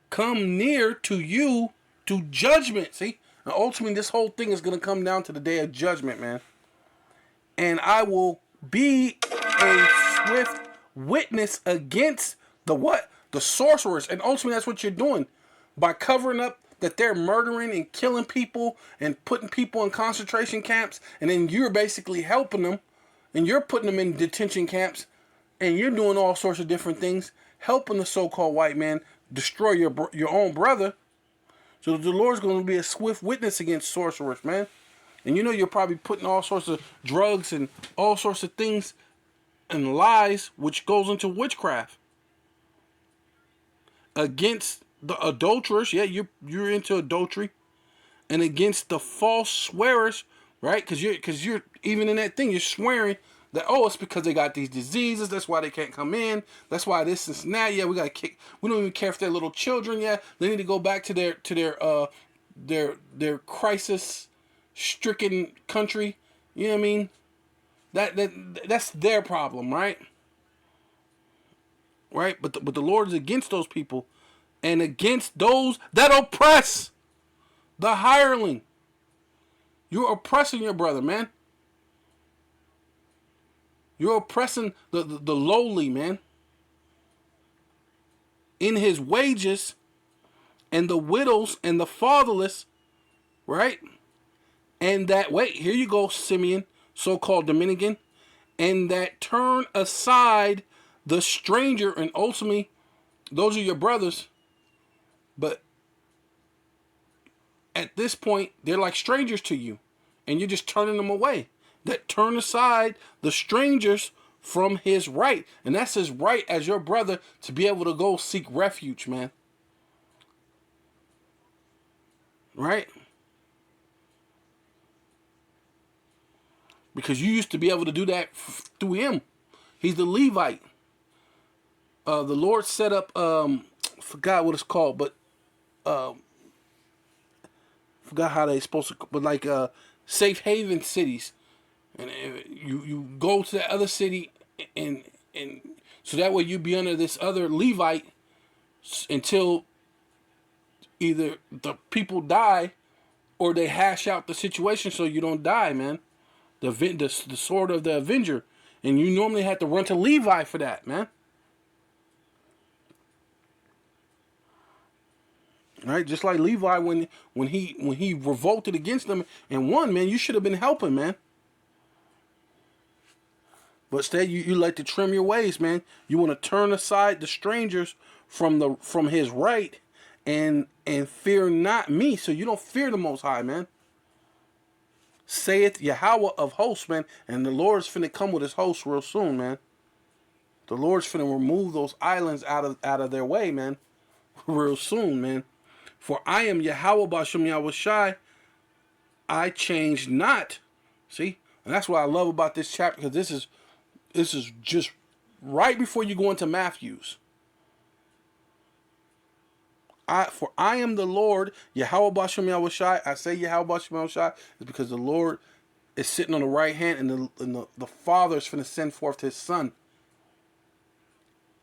Speaker 1: come near to you to judgment. See? And ultimately, this whole thing is going to come down to the day of judgment, man. And I will be a swift witness against the what? The sorcerers. And ultimately, that's what you're doing. By covering up that they're murdering and killing people and putting people in concentration camps. And then you're basically helping them. And you're putting them in detention camps. And you're doing all sorts of different things. helping the so-called white man destroy your own brother. So the Lord's going to be a swift witness against sorcerers, man. And you know you're probably putting all sorts of drugs and all sorts of things and lies, which goes into witchcraft against the adulterers. Yeah, you're into adultery, and against the false swearers, right? Because you're even in that thing, you're swearing that, oh, it's because they got these diseases. That's why they can't come in. That's why this and that. Yeah, we got to kick. We don't even care if they're little children. Yeah, they need to go back to their crisis stricken country. You know what I mean? That's their problem, right? Right? But the Lord is against those people and against those that oppress the hireling. You're oppressing your brother, man. You're oppressing the lowly, man. In his wages, and the widows and the fatherless, right? And that, wait, here you go, Simeon, so-called Dominican, and that turn aside the stranger, and ultimately, those are your brothers, but at this point, they're like strangers to you, and you're just turning them away. That turn aside the strangers from his right, and that's his right as your brother to be able to go seek refuge, man. Right? Because you used to be able to do that through him. He's the Levite. The Lord set up, forgot what it's called, but forgot how they supposed to, but like safe haven cities. And you go to that other city, and so that way you be under this other Levite until either the people die or they hash out the situation so you don't die, man. The sword of the Avenger, and you normally have to run to Levi for that, man. Right, just like Levi when he revolted against them and won, man. You should have been helping, man. But instead, you like to trim your ways, man. You want to turn aside the strangers from his right, and fear not me. So you don't fear the Most High, man. Saith Yahweh of hosts, man. And the Lord's finna come with his hosts real soon, man. The Lord's finna remove those islands out of their way, man. Real soon, man. For I am Yahweh Bashem Yahweh Shai. I change not. See? And that's what I love about this chapter, because this is just right before you go into Matthew's. For I am the Lord, Yahweh Bashem Yahweh Shai. I say Yahweh Bashem Yahweh Shai is because the Lord is sitting on the right hand, and the Father is going to send forth his Son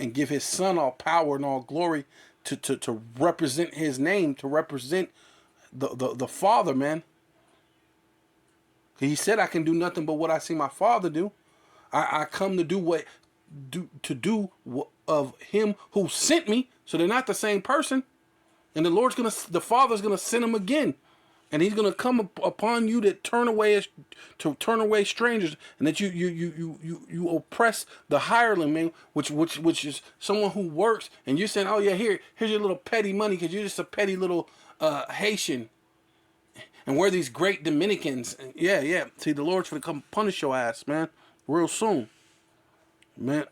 Speaker 1: and give his Son all power and all glory to represent his name, to represent the Father, man. He said, I can do nothing but what I see my Father do. I come to do of him who sent me. So they're not the same person. And the Father's gonna send him again, and he's gonna come upon you to turn away strangers, and that you oppress the hireling, man, which is someone who works, and you're saying, oh yeah, here's your little petty money because you're just a petty little Haitian, and we're these great Dominicans. And yeah. See, the Lord's gonna come punish your ass, man, real soon, man.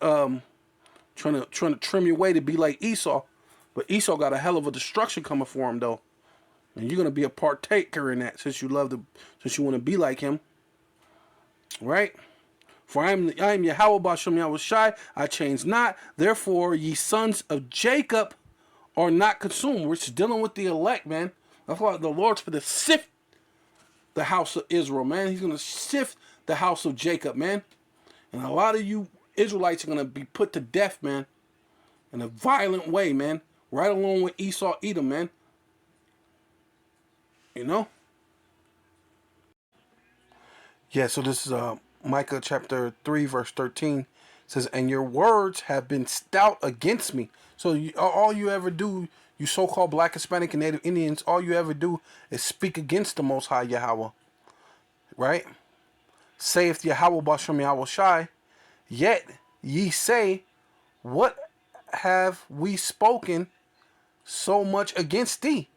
Speaker 1: Trying to trim your way to be like Esau. But Esau got a hell of a destruction coming for him, though, and you're gonna be a partaker in that since you want to be like him, right? For I am Yahweh Bashem Yahweh Shai. I change not. Therefore, ye sons of Jacob are not consumed. We're just dealing with the elect, man. That's why the Lord's going to sift the house of Israel, man. He's gonna sift the house of Jacob, man. And a lot of you Israelites are gonna be put to death, man, in a violent way, man. Right along with Esau, Edom, man. You know? Yeah, so this is Micah chapter 3, verse 13. It says, and your words have been stout against me. So all you ever do, you so-called Black, Hispanic, and Native Indians, all you ever do is speak against the Most High Yahweh. Right? Saith Yahweh Bashem Yahweh Shai. Yet ye say, what have we spoken so much against thee?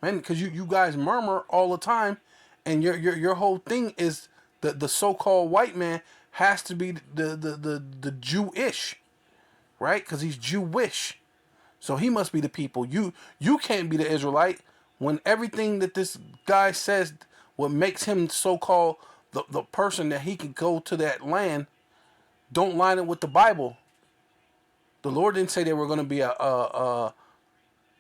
Speaker 1: Man, because you guys murmur all the time, and your whole thing is the so-called white man has to be the Jewish, right? Because he's Jewish. So he must be the people. You can't be the Israelite when everything that this guy says, what makes him so-called the person that he can go to that land, don't line it with the Bible. The Lord didn't say they were going to be a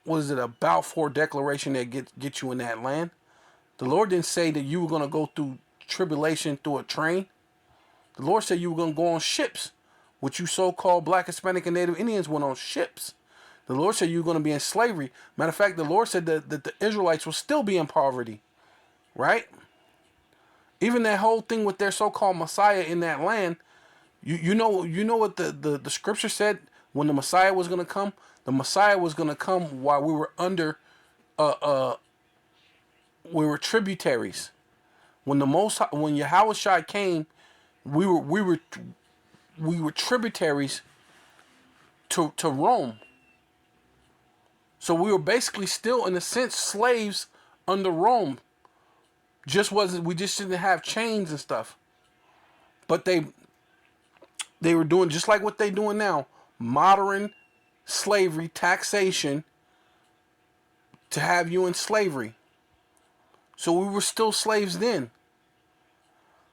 Speaker 1: what is it, a Balfour Declaration that get you in that land. The Lord didn't say that you were going to go through tribulation through a train. The Lord said you were going to go on ships, which you so-called Black, Hispanic, and Native Indians went on ships. The Lord said you were going to be in slavery. Matter of fact, the Lord said that the Israelites will still be in poverty, right? Even that whole thing with their so-called Messiah in that land, you know what the scripture said when the Messiah was going to come? The Messiah was going to come while we were under, we were tributaries. When when Yahushua came, we were tributaries to Rome. So we were basically still, in a sense, slaves under Rome. We just didn't have chains and stuff. But they were doing just like what they're doing now, modern slavery, taxation, to have you in slavery. So we were still slaves then.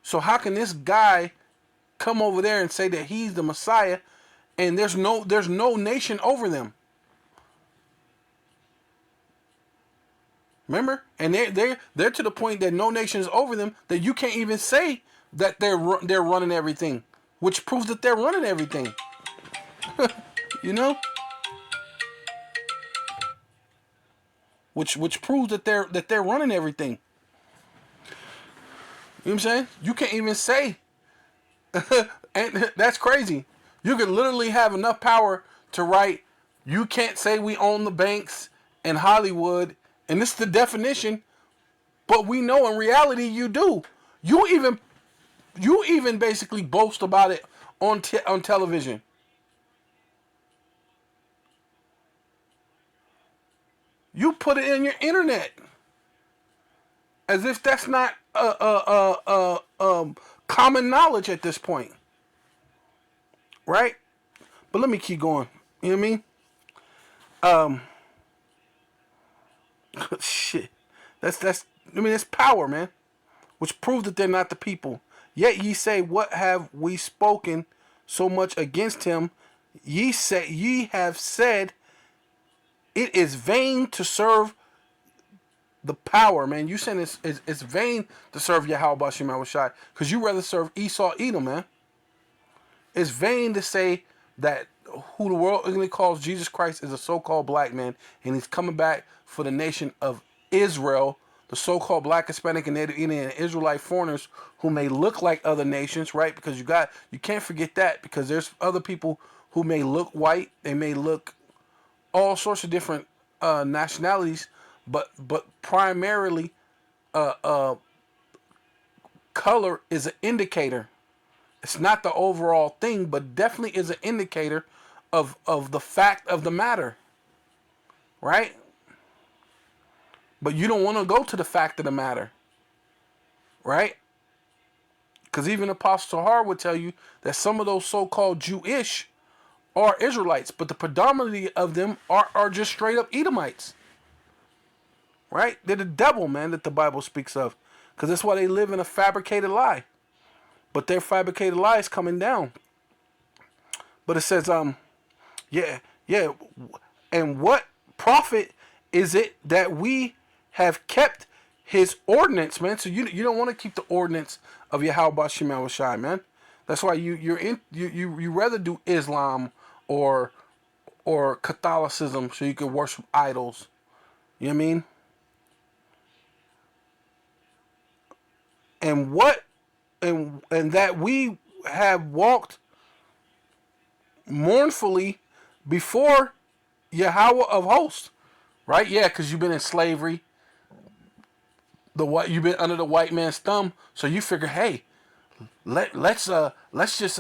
Speaker 1: So how can this guy come over there and say that he's the Messiah, and there's no nation over them? Remember? And they're to the point that no nation is over them, that you can't even say that they're running everything, which proves that they're running everything. You know? Which proves that they're running everything. You know what I'm saying? You can't even say. And that's crazy. You could literally have enough power to write, you can't say we own the banks in Hollywood, and this is the definition, but we know in reality you do. You even basically boast about it on television. You put it in your internet as if that's not common knowledge at this point, right? But let me keep going. You know what I mean? Shit. That's power, man. Which proves that they're not the people. Yet ye say, what have we spoken so much against him? Ye have said, it is vain to serve the power, man. You saying it's vain to serve Yahweh Bashim Awashai, because you rather serve Esau Edom, man. It's vain to say that who the world only calls Jesus Christ is a so-called black man, and he's coming back for the nation of Israel, the so-called Black, Hispanic, and Native Indian and Israelite foreigners who may look like other nations, right? Because you can't forget that, because there's other people who may look white, they may look all sorts of different nationalities, but primarily color is an indicator. It's not the overall thing, but definitely is an indicator of the fact of the matter, right? But you don't want to go to the fact of the matter, right? Because even Apostle Har would tell you that some of those so-called Jewish are Israelites, but the predominantly of them are just straight up Edomites, right? They're the devil, man, that the Bible speaks of, because that's why they live in a fabricated lie. But their fabricated lie is coming down. But it says, yeah, and what profit is it that we have kept his ordinance, man? So you don't want to keep the ordinance of Yahweh Shema Shai, man. That's why you rather do Islam or Catholicism, so you can worship idols. You know what I mean? And what and that we have walked mournfully before Yahweh of hosts, right? Yeah, because you've been in slavery. You've been under the white man's thumb, so you figure, hey, let's just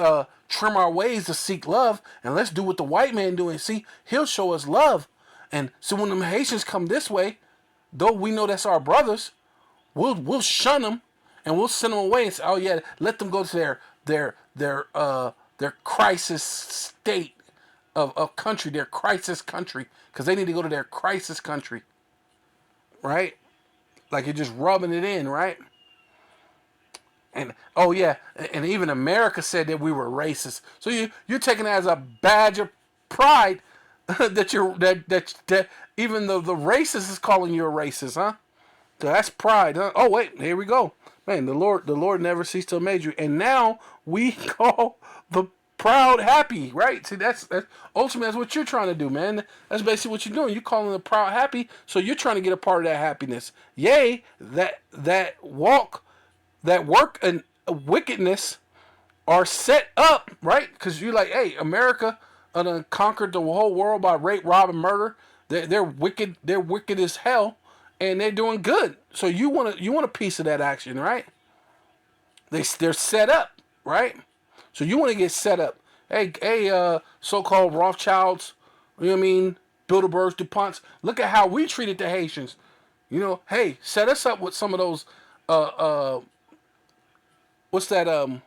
Speaker 1: trim our ways to seek love, and let's do what the white man doing. See, he'll show us love. And so when the Haitians come this way, though we know that's our brothers, we'll shun them and we'll send them away and say, oh yeah, let them go to their crisis state of country, their crisis country, because they need to go to their crisis country, right? Like you're just rubbing it in, right? And oh yeah, and even America said that we were racist. So you're taking it as a badge of pride that that even though the racist is calling you a racist, huh? So that's pride, huh? Oh wait, here we go. Man, the Lord never ceased to amaze you. And now we call the proud happy, right? See, that's ultimately that's what you're trying to do, man. That's basically what you're doing. You're calling the proud happy, so you're trying to get a part of that happiness. Yea, that work and wickedness are set up, right? Because you're like, hey, America done conquered the whole world by rape, rob, and murder. They're wicked. They're wicked as hell, and they're doing good. So you want a piece of that action, right? They're set up, right? So you want to get set up. Hey, so-called Rothschilds, you know what I mean? Bilderbergs, DuPonts. Look at how we treated the Haitians. You know, hey, set us up with some of those. What's that?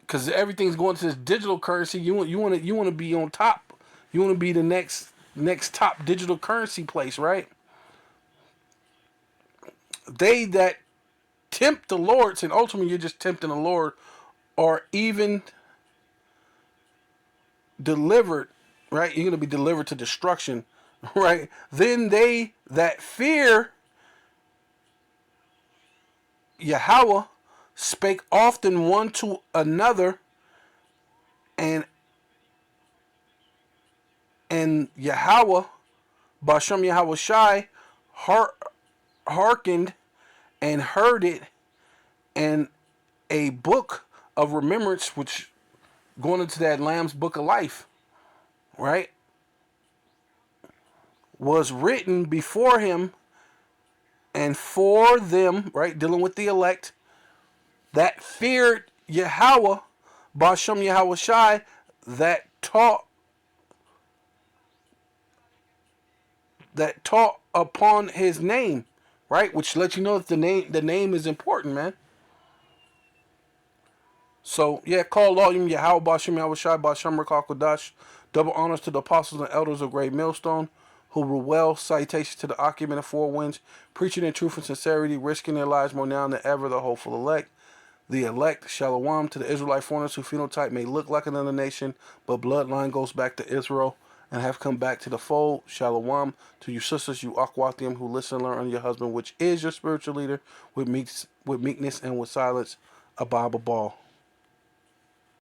Speaker 1: Because everything's going to this digital currency. You want to be on top. You want to be the next top digital currency place, right? They that tempt the Lord, and ultimately you're just tempting the Lord, are even delivered, right? You're going to be delivered to destruction, right? Then they that fear Yahweh spake often one to another, and Yahweh, Bashem Yahweh Shai, hearkened and heard it, and a book of remembrance, which going into that Lamb's book of life, right, was written before him and for them, right, dealing with the elect that feared Yahweh, Bashem Yahweh Shai, that taught upon his name, right, which lets you know that the name is important, man. So yeah, call law Yahweh Bashem Yahweh Shai Bashem Kodash. Double honors to the apostles and elders of Great Millstone, who rule well. Salutations to the occupant of four winds, preaching in truth and sincerity, risking their lives more now than ever. The hopeful elect. The elect, Shalom, to the Israelite foreigners whose phenotype may look like another nation, but bloodline goes back to Israel and have come back to the fold. Shalom to you sisters, you Akwathium, who listen and learn under your husband, which is your spiritual leader, with meekness and with silence. A Bible ball.